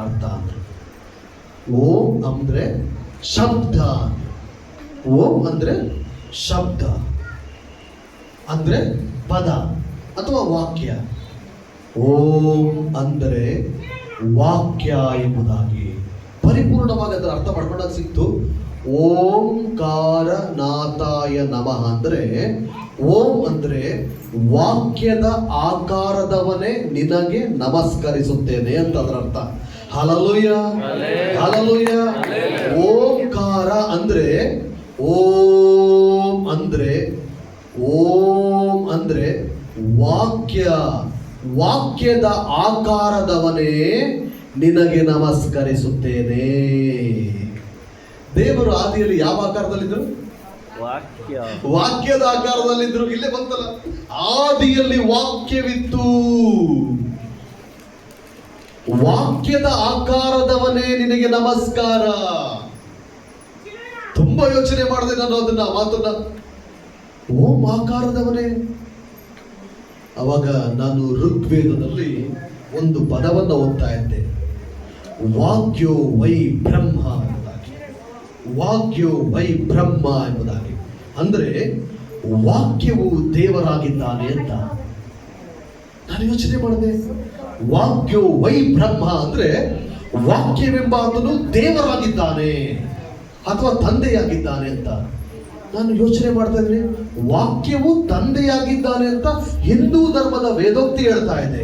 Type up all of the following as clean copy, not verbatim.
ಅರ್ಥ ಅಂದ್ರೆ ಓಂ ಅಂದ್ರೆ ಶಬ್ದ. ಓಂ ಅಂದ್ರೆ ಶಬ್ದ ಅಂದ್ರೆ ಪದ ಅಥವಾ ವಾಕ್ಯ. ಓಂ ಅಂದರೆ ವಾಕ್ಯ ಎಂಬುದಾಗಿ ಪರಿಪೂರ್ಣವಾಗಿ ಅದರ ಅರ್ಥ ಮಾಡ್ಕೊಂಡಾಗ ಸಿಕ್ತು. ಓಂಕಾರ ನಾಥಾಯ ನಮಃ ಅಂದ್ರೆ ಓಂ ಅಂದ್ರೆ ವಾಕ್ಯದ ಆಕಾರದವನೇ ನಿನಗೆ ನಮಸ್ಕರಿಸುತ್ತೇನೆ ಅಂತ ಅದರ ಅರ್ಥ. Hallelujah hallelujah. ಓಂಕಾರ ಅಂದ್ರೆ ಓಂ ಅಂದ್ರೆ ವಾಕ್ಯದ ಆಕಾರದವನೇ ನಿನಗೆ ನಮಸ್ಕರಿಸುತ್ತೇನೆ. ದೇವರು ಆದಿಯಲ್ಲಿ ಯಾವ ಆಕಾರದಲ್ಲಿದ್ದರು? ವಾಕ್ಯದ ಆಕಾರದಲ್ಲಿದ್ದರು. ಇಲ್ಲೇ ಬಂತಲ್ಲ, ಆದಿಯಲ್ಲಿ ವಾಕ್ಯವಿತ್ತು. ವಾಕ್ಯದ ಆಕಾರದವನೇ ನಿನಗೆ ನಮಸ್ಕಾರ. ತುಂಬಾ ಯೋಚನೆ ಮಾಡಿದೆ ನಾನು ಅದನ್ನ ಮಾತನ್ನ. ಓಂ ಆಕಾರದವನೇ. ಅವಾಗ ನಾನು ಋಗ್ವೇದದಲ್ಲಿ ಒಂದು ಪದವನ್ನು ಓದ್ತಾ ಇದ್ದೆ, ವಾಕ್ಯೋ ವೈ ಬ್ರಹ್ಮ ಎಂಬುದಾಗಿ. ವಾಕ್ಯೋ ವೈ ಬ್ರಹ್ಮ ಎಂಬುದಾಗಿ ಅಂದ್ರೆ ವಾಕ್ಯವು ದೇವರಾಗಿದ್ದಾನೆ ಅಂತ ನಾನು ಯೋಚನೆ ಮಾಡಿದೆ. ವಾಕ್ಯೋ ವೈ ಬ್ರಹ್ಮ ಅಂದ್ರೆ ವಾಕ್ಯವೆಂಬ ಆತನು ದೇವರಾಗಿದ್ದಾನೆ ಅಥವಾ ತಂದೆಯಾಗಿದ್ದಾನೆ ಅಂತ ನಾನು ಯೋಚನೆ ಮಾಡ್ತಾ ಇದ್ದೀನಿ. ವಾಕ್ಯವು ತಂದೆಯಾಗಿದ್ದಾನೆ ಅಂತ ಹಿಂದೂ ಧರ್ಮದ ವೇದೋಕ್ತಿ ಹೇಳ್ತಾ ಇದೆ.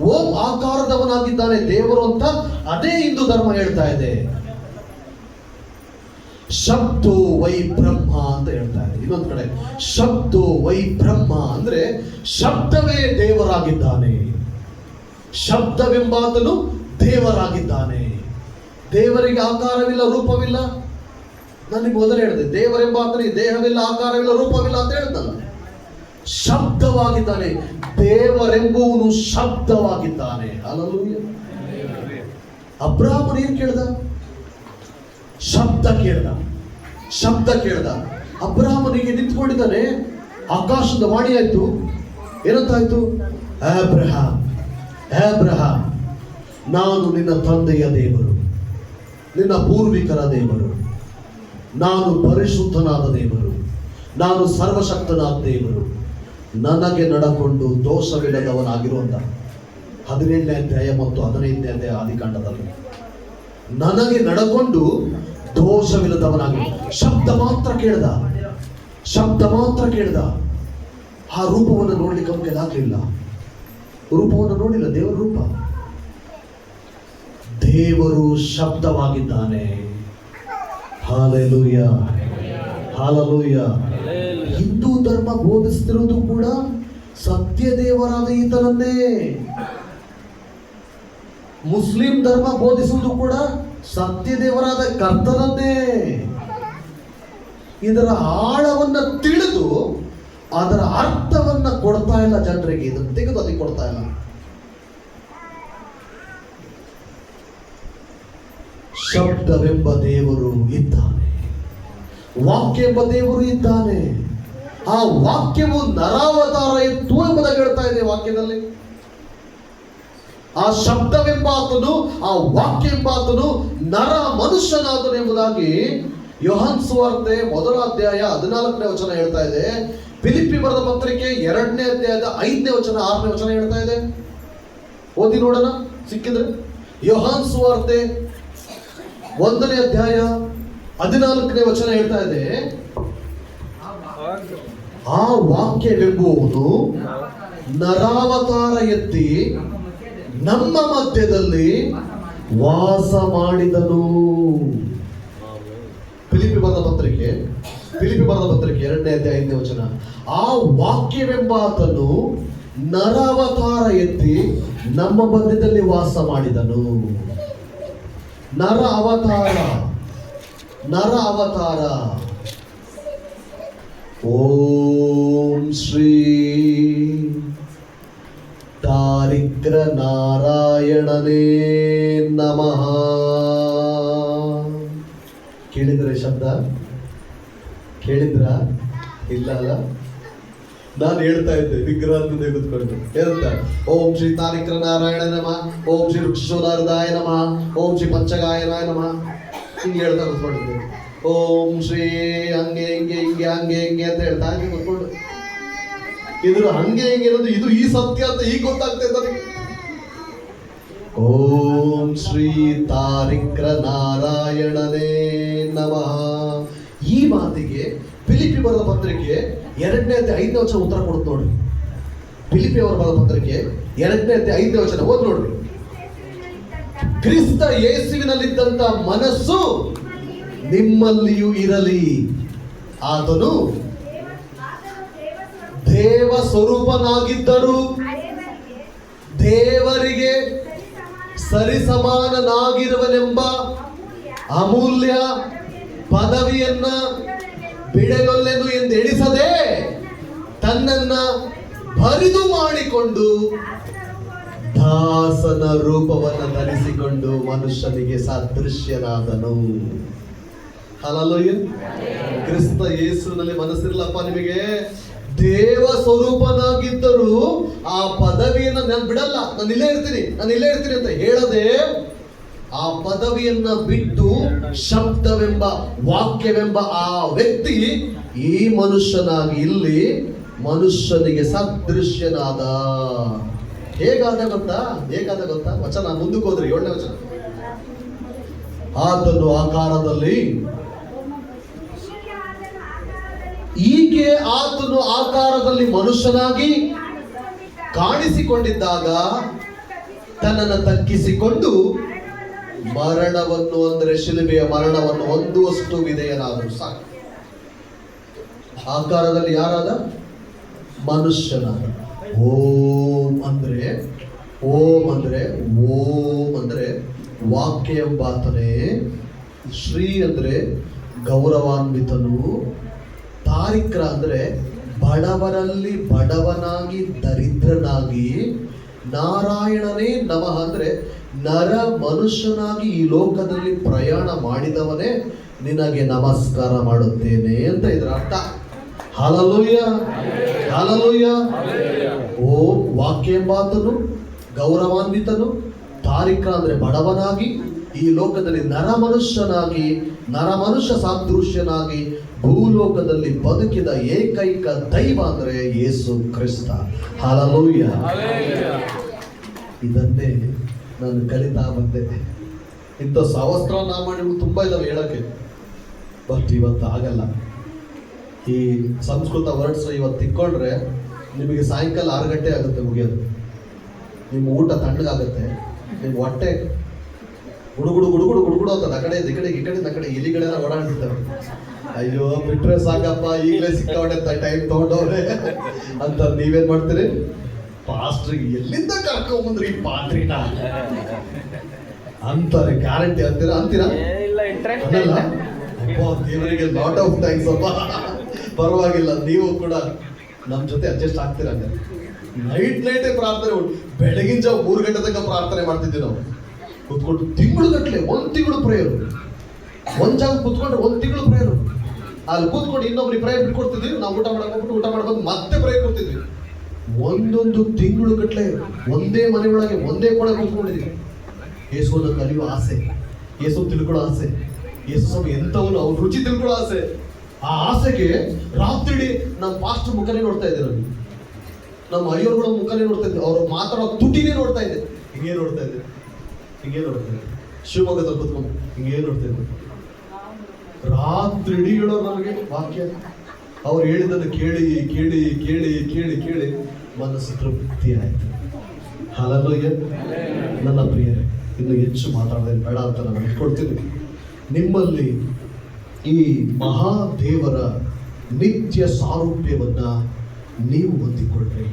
ಓಂ ಆಕಾರದವನಾಗಿದ್ದಾನೆ ದೇವರು ಅಂತ ಅದೇ ಹಿಂದೂ ಧರ್ಮ ಹೇಳ್ತಾ ಇದೆ. ಶಬ್ದೋ ವೈ ಬ್ರಹ್ಮ ಅಂತ ಹೇಳ್ತಾ ಇದೆ. ಇನ್ನೊಂದು ಕಡೆ ಶಬ್ದೋ ವೈ ಬ್ರಹ್ಮ ಅಂದ್ರೆ ಶಬ್ದವೇ ದೇವರಾಗಿದ್ದಾನೆ. ಶಬ್ದವೆಂಬಾತನು ದೇವರಾಗಿದ್ದಾನೆ. ದೇವರಿಗೆ ಆಕಾರವಿಲ್ಲ, ರೂಪವಿಲ್ಲ. ನಾನು ಮೊದಲೇ ಹೇಳಿದೆ, ದೇವರೆಂಬಾತನಿಗೆ ದೇಹವಿಲ್ಲ, ಆಕಾರವಿಲ್ಲ, ರೂಪವಿಲ್ಲ ಅಂತ ಹೇಳ್ದಲ್ಲ. ಶಬ್ದವಾಗಿದ್ದಾನೆ. ದೇವರೆಂಬುವನು ಶಬ್ದವಾಗಿದ್ದಾನೆ. ಹಲ್ಲೆಲೂಯ. ಅಬ್ರಹಾಮನು ಏನ್ ಕೇಳ್ದ? ಶಬ್ದ ಕೇಳ್ದ. ಅಬ್ರಹಾಮನಿಗೆ ನಿಂತ್ಕೊಂಡಿದ್ದಾನೆ. ಆಕಾಶದ ವಾಣಿ ಆಯ್ತು. ಏನಂತಾಯ್ತು? ಅಬ್ರಹಾಮ್, ನಾನು ನಿನ್ನ ತಂದೆಯ ದೇವರು, ನಿನ್ನ ಪೂರ್ವಿಕರ ದೇವರು, ನಾನು ಪರಿಶುದ್ಧನಾದ ದೇವರು, ನಾನು ಸರ್ವಶಕ್ತನಾದ ದೇವರು, ನನಗೆ ನಡಕೊಂಡು ದೋಷವಿಲ್ಲದವನಾಗಿರುವಂತ 17ನೇ ಅಧ್ಯಾಯ ಮತ್ತು 15ನೇ ಅಧ್ಯಾಯ ಆದಿಕಾಂಡದಲ್ಲಿ ನನಗೆ ನಡಕೊಂಡು ದೋಷವಿಲ್ಲದವನಾಗಿ ಶಬ್ದ ಮಾತ್ರ ಕೇಳ್ದ. ಆ ರೂಪವನ್ನು ನೋಡ್ಲಿಕ್ಕೆ ಅವನಿಗೆ ಆಗಲಿಲ್ಲ. ರೂಪವನ್ನು ನೋಡಿಲ್ಲ. ದೇವರ ರೂಪ. ದೇವರು ಶಬ್ದವಾಗಿದ್ದಾನೆ. Hallelujah hallelujah. ಹಿಂದೂ ಧರ್ಮ ಬೋಧಿಸ್ತಿರೋದು ಕೂಡ ಸತ್ಯ ದೇವರಾದ ಈತನನ್ನೇ. ಮುಸ್ಲಿಂ ಧರ್ಮ ಬೋಧಿಸುವುದು ಕೂಡ ಸತ್ಯ ದೇವರಾದ ಕರ್ತನನ್ನೇ. ಇದರ ಆಳವನ್ನ ತಿಳಿದು ಅದರ ಅರ್ಥವನ್ನ ಕೊಡ್ತಾ ಇಲ್ಲ ಜನರಿಗೆ. ಇದನ್ನು ತೆಗೆದು ಅದಕ್ಕೆ ಕೊಡ್ತಾ ಇಲ್ಲ. ಶಬ್ದವೆಂಬ ದೇವರು ಇದ್ದಾನೆ, ವಾಕ್ಯ ಎಂಬ ದೇವರು ಇದ್ದಾನೆ. ಆ ವಾಕ್ಯವು ನರಾವತಾರ ಎತ್ತು ಎಂಬುದಾಗಿ ಹೇಳ್ತಾ ಇದೆ ವಾಕ್ಯದಲ್ಲಿ. ಆ ಶಬ್ದವೆಂಬಾತನು, ಆ ವಾಕ್ಯ ಎಂಬಾತನು ನರ ಮನುಷ್ಯನಾದನು ಎಂಬುದಾಗಿ ಯೋಹಾನ್ ಸುವಾರ್ತೆ 1ನೇ ಅಧ್ಯಾಯ 14ನೇ ವಚನ ಹೇಳ್ತಾ ಇದೆ. ಫಿಲಿಪ್ಪಿ ಬರೆದ ಪತ್ರಿಕೆ 2ನೇ ಅಧ್ಯಾಯದ 5ನೇ ವಚನ 6ನೇ ವಚನ ಹೇಳ್ತಾ ಇದೆ. ಓದಿ ನೋಡೋಣ ಸಿಕ್ಕಿದ್ರೆ. ಯೋಹಾನ್ ಸುವಾರ್ತೆ 1ನೇ ಅಧ್ಯಾಯ 14ನೇ ವಚನ ಹೇಳ್ತಾ ಇದೆ, ಆ ವಾಕ್ಯವೆಂಬುವನು ನರಾವತಾರ ಎತ್ತಿ ನಮ್ಮ ಮಧ್ಯದಲ್ಲಿ ವಾಸ ಮಾಡಿದನು. ಫಿಲಿಪ್ಪಿ ಬರೆದ ಪತ್ರಿಕೆ 2ನೇ ಅಧ್ಯಾಯ 5ನೇ ವಚನ. ಆ ವಾಕ್ಯವೆಂಬಾತನು ನರಾವತಾರ ಎತ್ತಿ ನಮ್ಮ ಮಧ್ಯದಲ್ಲಿ ವಾಸ ಮಾಡಿದನು. ನರ ಅವತಾರ. ಓಂ ಶ್ರೀ ದಾರಿದ್ರ ನಾರಾಯಣನೇ ನಮಃ. ಕೇಳಿದ್ರೆ ಶಬ್ದ? ಕೇಳಿದ್ರ? ಇಲ್ಲ ಅಲ್ಲ? ನಾನು ಹೇಳ್ತಾ ಇದ್ದೆ ವಿಗ್ರಹ ಮುಂದೆ ಕೂತ್ಕೊಂಡು ಏನಂತ, ಓಂ ಶ್ರೀ ತಾರಿಕ್ರ ನಾರಾಯಣ ನಮ, ಓಂ ಶ್ರೀ ವೃಕ್ಷೋದಾರದಾಯ ನಮ, ಓಂ ಶ್ರೀ ಪಂಚಗಾಯನಾಯ ನಮ, ಹಿಂಗೆ ಹೇಳ್ತಾ ಕೂತ್ಕೊಂಡಿದ್ದೆ. ಓಂ ಶ್ರೀ ಹಂಗೆ ಹಿಂಗೆ ಹಿಂಗೆ ಹಂಗೆ ಹಿಂಗೆ ಅಂತ ಹೇಳ್ತಾ ಹಿಂಗೆ ಕೂತ್ಕೊಂಡು ಇದ್ರ ಹಂಗೆ ಹಿಂಗೆ ಅನ್ನೋದು ಇದು ಈ ಸತ್ಯ ಅಂತ ಈಗ ಗೊತ್ತಾಗ್ತಾ ಇದ್ದಾರೆ. ಓಂ ಶ್ರೀ ತಾರಿಕ್ರ ನಾರಾಯಣನೇ ನಮಃ. ಈ ಮಾತಿಗೆ ಫಿಲಿಪಿ ಬರೆದ ಪತ್ರಿಕೆ 2ನೇ ಅಧ್ಯಾಯ 5ನೇ ವಚನ ಉತ್ತರ ಕೊಡುತ್ತೆ ನೋಡಿ. ಫಿಲಿಪಿ ಅವರು ಬರೆದ ಪತ್ರಿಕೆ 2ನೇ ಅಧ್ಯಾಯ 5ನೇ ವಚನ ಓದ್ ನೋಡ್ರಿ. ಕ್ರಿಸ್ತ ಯೇಸುವಿನಲ್ಲಿದ್ದಂತ ಮನಸ್ಸು ನಿಮ್ಮಲ್ಲಿಯೂ ಇರಲಿ. ಆತನು ದೇವ ಸ್ವರೂಪನಾಗಿದ್ದರು, ದೇವರಿಗೆ ಸರಿಸಮಾನನಾಗಿರುವನೆಂಬ ಅಮೂಲ್ಯ ಪದವಿಯನ್ನ ಬಿಡಲೊಲ್ಲೆನು ಎಂದು ಎಣಿಸದೆ ತನ್ನನ್ನ ಬರಿದು ಮಾಡಿಕೊಂಡು ದಾಸನ ರೂಪವನ್ನು ಧರಿಸಿಕೊಂಡು ಮನುಷ್ಯನಿಗೆ ಸದೃಶ್ಯನಾದನು. ಹಲ್ಲೆಲೂಯಾ. ಕ್ರಿಸ್ತ ಯೇಸುವಿನಲ್ಲಿ ಮನಸ್ಸಿರ್ಲಪ್ಪ ನಿಮಗೆ. ದೇವ ಸ್ವರೂಪನಾಗಿದ್ದರೂ ಆ ಪದವಿಯನ್ನ ನಾನು ಬಿಡಲ್ಲ, ನಾನು ಇಲ್ಲೇ ಇರ್ತೀನಿ ಅಂತ ಹೇಳದೆ ಆ ಪದವಿಯನ್ನ ಬಿಟ್ಟು ಶಬ್ದವೆಂಬ ವಾಕ್ಯವೆಂಬ ಆ ವ್ಯಕ್ತಿ ಈ ಮನುಷ್ಯನಾಗಿ ಇಲ್ಲಿ ಮನುಷ್ಯನಿಗೆ ಸದೃಶ್ಯನಾದ. ಹೇಗಾದ ಗೊತ್ತಾ ವಚನ ಮುಂದಕ್ಕೆ ಹೋದ್ರೆ 7ನೇ ವಚನ. ಆತನು ಆಕಾರದಲ್ಲಿ ಹೀಗೆ ಆತನು ಆಕಾರದಲ್ಲಿ ಮನುಷ್ಯನಾಗಿ ಕಾಣಿಸಿಕೊಂಡಿದ್ದಾಗ ತನ್ನನ್ನು ತಗ್ಗಿಸಿಕೊಂಡು ಮರಣವನ್ನು, ಅಂದರೆ ಶಿಲುಬೆಯ ಮರಣವನ್ನು ಹೊಂದುವಷ್ಟು ವಿಧೇಯನಾದನು. ಸಾಕು. ಆಕಾರದಲ್ಲಿ ಯಾರಾದ? ಮನುಷ್ಯನಾದ. ಓಂ ಅಂದ್ರೆ ವಾಕ್ಯ ಎಂಬಾತನೇ. ಶ್ರೀ ಅಂದ್ರೆ ಗೌರವಾನ್ವಿತನು. ತಾರಿಕ್ರ ಅಂದ್ರೆ ಬಡವರಲ್ಲಿ ಬಡವನಾಗಿ ದರಿದ್ರನಾಗಿ. ನಾರಾಯಣನೇ ನಮಃ ಅಂದ್ರೆ ನರ ಮನುಷ್ಯನಾಗಿ ಈ ಲೋಕದಲ್ಲಿ ಪ್ರಯಾಣ ಮಾಡಿದವನೇ ನಿನಗೆ ನಮಸ್ಕಾರ ಮಾಡುತ್ತೇನೆ ಅಂತ ಇದರ ಅರ್ಥ. ಹಲ್ಲೆಲೂಯಾ. ಓಂ ವಾಕ್ಯ ಎಂಬಾತನು, ಗೌರವಾನ್ವಿತನು. ತಾರಿಕ ಅಂದ್ರೆ ಬಡವನಾಗಿ ಈ ಲೋಕದಲ್ಲಿ ನರಮನುಷ್ಯ ಸಾದೃಶ್ಯನಾಗಿ ಭೂಲೋಕದಲ್ಲಿ ಬದುಕಿದ ಏಕೈಕ ದೈವ ಅಂದ್ರೆ ಯೇಸು ಕ್ರಿಸ್ತ. ಹಲ್ಲೆಲೂಯಾ. ಇದನ್ನೇ ನಾನು ಕಲಿತಾ ಬಂದೆ. ಇಂಥ ಸಹಸ್ರನಾಮಗಳು ತುಂಬಾ ಇದಾವೆ ಹೇಳಕ್ಕೆ, ಬಟ್ ಇವತ್ತು ಆಗಲ್ಲ. ಈ ಸಂಸ್ಕೃತ ವರ್ಡ್ಸ್ ಇವತ್ತು ತಿಕ್ಕೊಂಡ್ರೆ ನಿಮಗೆ ಸಾಯಂಕಾಲ 6 ಗಂಟೆ ಆಗುತ್ತೆ ಮುಗಿಯೋದು. ನಿಮ್ಮ ಊಟ ತಣ್ಣಗಾಗುತ್ತೆ, ನಿಮ್ಮ ಹೊಟ್ಟೆ ಗುಡುಗುಡು ಅಂತದ. ಆ ಕಡೆ ಈ ಕಡೆ ಇಲಿಗಳೆಲ್ಲ ಓಡಾಡ್ತಿರ್ತವೆ. ಅಯ್ಯೋ ಬಿಟ್ರೆ ಸಾಕಪ್ಪ, ಈಗಲೇ ಸಿಕ್ಕಾವಣೆ ಟೈಮ್ ತಗೊಂಡವ್ರೆ ಅಂತ ನೀವೇನ್ ಮಾಡ್ತೀರಿ? ಪಾಸ್ಟ್ರಿಗೆ ಎಲ್ಲಿಂದ ಕರ್ಕೊಂಡ್ಬಂದ್ರಿ ಈ ಪಾತ್ರಿನ ಅಂತಾರೆ. ಗ್ಯಾರಂಟಿ ಅಂತೀರಾ? ದೇವರಿಗೆ ಲಾಟ್ ಆಫ್ ಥ್ಯಾಂಕ್ಸ್ ಅಪ್ಪ. ಪರವಾಗಿಲ್ಲ, ನೀವು ಕೂಡ ನಮ್ಮ ಜೊತೆ ಅಡ್ಜಸ್ಟ್ ಆಗ್ತೀರಾ. ನೈಟೇ ಪ್ರಾರ್ಥನೆ, ಬೆಳಗಿನ ಜಾವ 3 ಗಂಟೆ ತನಕ ಪ್ರಾರ್ಥನೆ ಮಾಡ್ತಿದ್ವಿ ನಾವು ಕೂತ್ಕೊಂಡು. ತಿಂಗಳುಗಟ್ಟಲೆ, 1 ತಿಂಗಳು ಪ್ರೇಯರು. ಒಂದ್ ಜಾಗ ಕೂತ್ಕೊಂಡ್ರೆ 1 ತಿಂಗಳು ಪ್ರೇಯರು. ಅಲ್ಲಿ ಕೂತ್ಕೊಂಡು ಇನ್ನೊಬ್ರಿಗೆ ಪ್ರೇಯರ್ ಬಿಟ್ಕೊಡ್ತಿದ್ವಿ. ನಾವು ಊಟ ಮಾಡ್ಕೊಂಡು ಮತ್ತೆ ಪ್ರೇಯರ್ ಕೊಡ್ತಿದ್ವಿ. 1 ತಿಂಗಳುಗಟ್ಟಲೆ ಒಂದೇ ಮನೆ ಒಳಗೆ ಒಂದೇ ಕೊಡೆ ಕೂತ್ಕೊಂಡಿದ್ವಿ. ಯೇಸುವನ್ನು ಕಲಿಯುವ ಆಸೆ, ಯೇಸು ತಿಳ್ಕೊಳ್ಳೋ ಆಸೆ, ಯೇಸು ಎಂಥವನು ಅವ್ರ ರುಚಿ ತಿಳ್ಕೊಳ್ಳೋ ಆಸೆ. ಆ ಆಸೆಗೆ ರಾತ್ರಿ ನಮ್ಮ ಪಾಸ್ಟರ್ ಮುಖನೇ ನೋಡ್ತಾ ಇದ್ದೆ ನಾನು. ನಮ್ಮ ಅಯ್ಯೋರ್ಗಳ ಮುಖನೇ ನೋಡ್ತಾ ಇದ್ದೆ. ಅವ್ರು ಮಾತಾಡೋ ತುಟಿನೇ ನೋಡ್ತಾ ಇದ್ದೆ. ಹಿಂಗೇ ನೋಡ್ತಾ ಇದ್ದೆ. ಶಿವಮೊಗ್ಗದಲ್ಲಿ ಕೂತ್ಕೊಂಡು ಹಿಂಗೇ ನೋಡ್ತಾ ಇದ್ದೆ. ರಾತ್ರಿ ಇಡೀ ಹೇಳೋರು ನಮಗೆ ವಾಕ್ಯ. ಅವ್ರು ಹೇಳಿದ್ದನ್ನು ಕೇಳಿ ಮನಸ್ಸು ತೃಪ್ತಿ ಆಯ್ತು. ಹಲ್ಲೆಲೂಯಾ. ನನ್ನ ಪ್ರಿಯರೇ, ಇನ್ನು ಹೆಚ್ಚು ಮಾತಾಡೋದೇ ಬೇಡ ಅಂತ ನಾನು ಇಟ್ಕೊಳ್ತೀನಿ. ನಿಮ್ಮಲ್ಲಿ ಈ ಮಹಾದೇವರ ನಿತ್ಯ ಸಾರೂಪ್ಯವನ್ನ ನೀವು ಹೊಂದಿಕೊಳ್ಳ್ರಿ.